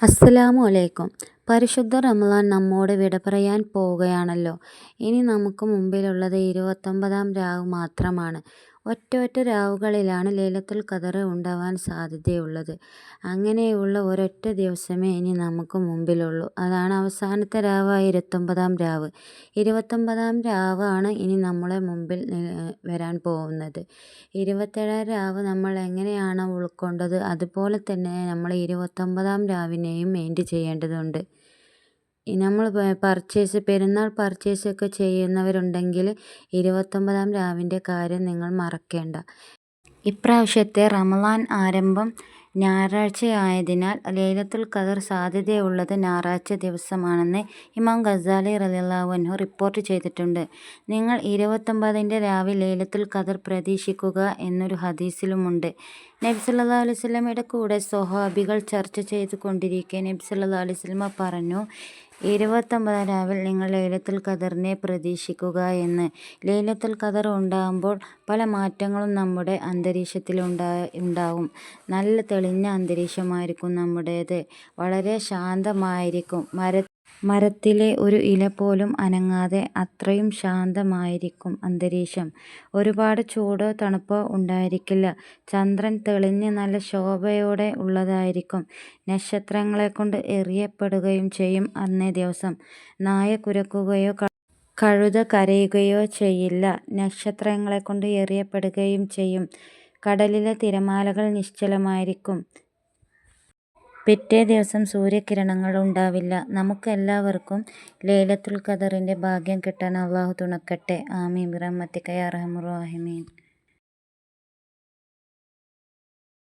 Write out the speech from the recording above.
അസ്സലാമു അലൈക്കും. പരിശുദ്ധ റമളാൻ നമ്മോട് വിട പറയാൻ പോവുകയാണല്ലോ. ഇനി നമുക്ക് മുമ്പിലുള്ളത് 29-ാം രാവ് മാത്രമാണ്. ഒറ്റ രാവുകളിലാണ് ലൈലത്തുൽ ഖദർ ഉണ്ടാവാൻ സാധ്യതയുള്ളത്. അങ്ങനെയുള്ള ഒരൊറ്റ ദിവസമേ ഇനി നമുക്ക് മുമ്പിലുള്ളൂ. അതാണ് അവസാനത്തെ രാവായ 29-ാം രാവ്. 29-ാം രാവാണ് ഇനി നമ്മളെ മുമ്പിൽ വരാൻ പോകുന്നത്. 27-ാം രാവ് നമ്മൾ എങ്ങനെയാണോ ഉൾക്കൊണ്ടത് അതുപോലെ തന്നെ നമ്മൾ 29-ാം രാവിനെയും മെയിൻറ്റെയിൻ ചെയ്യേണ്ടതുണ്ട്. നമ്മൾ പെരുന്നാൾ പർച്ചേസൊക്കെ ചെയ്യുന്നവരുണ്ടെങ്കിൽ 29-ാം രാവിൻ്റെ കാര്യം നിങ്ങൾ മറക്കേണ്ട. ഇപ്രാവശ്യത്തെ റമളാൻ ആരംഭം ഞായറാഴ്ചയായതിനാൽ ലൈലത്തുൽ ഖദർ സാധ്യതയുള്ളത് ഞായറാഴ്ച ദിവസമാണെന്ന് ഇമാം ഗസാലി റളിയല്ലാഹു അൻഹു റിപ്പോർട്ട് ചെയ്തിട്ടുണ്ട്. നിങ്ങൾ 29-ൻ്റെ രാവിൽ ലൈലത്തുൽ ഖദർ പ്രതീക്ഷിക്കുക എന്നൊരു ഹദീസിലുമുണ്ട്. നബി സല്ലല്ലാഹു അലൈഹി വസല്ലമയുടെ കൂടെ സ്വഹാബികൾ ചർച്ച ചെയ്തു കൊണ്ടിരിക്കെ നബി സല്ലല്ലാഹു അലൈഹി വസല്ലമ പറഞ്ഞു, 29-ാം രാവിൽ നിങ്ങൾ ലൈലത്തുൽ ഖദറിനെ പ്രതീക്ഷിക്കുക എന്ന്. ലൈലത്തുൽ ഖദർ ഉണ്ടാകുമ്പോൾ പല മാറ്റങ്ങളും നമ്മുടെ അന്തരീക്ഷത്തിൽ ഉണ്ടാവും. നല്ല തെളിഞ്ഞ അന്തരീക്ഷമായിരിക്കും നമ്മുടേത്. വളരെ ശാന്തമായിരിക്കും. മരത്തിലെ ഒരു ഇല പോലും അനങ്ങാതെ അത്രയും ശാന്തമായിരിക്കും അന്തരീക്ഷം. ഒരുപാട് ചൂടോ തണുപ്പോ ഉണ്ടായിരിക്കില്ല. ചന്ദ്രൻ തെളിഞ്ഞ് നല്ല ശോഭയോടെ ഉള്ളതായിരിക്കും. നക്ഷത്രങ്ങളെക്കൊണ്ട് എറിയപ്പെടുകയും ചെയ്യും. അന്നേ ദിവസം നായ കുരയ്ക്കുകയോ കഴുത കരയുകയോ ചെയ്യില്ല. നക്ഷത്രങ്ങളെക്കൊണ്ട് എറിയപ്പെടുകയും ചെയ്യും. കടലിലെ തിരമാലകൾ നിശ്ചലമായിരിക്കും. പിറ്റേ ദിവസം സൂര്യകിരണങ്ങൾ ഉണ്ടാവില്ല. നമുക്കെല്ലാവർക്കും ലൈലത്തുൽ ഖദറിൻ്റെ ഭാഗ്യം കിട്ടാൻ അല്ലാഹു തുണക്കട്ടെ. ആമീൻ ബിറഹ്മതിക യാ അർഹമർ റഹീമീൻ.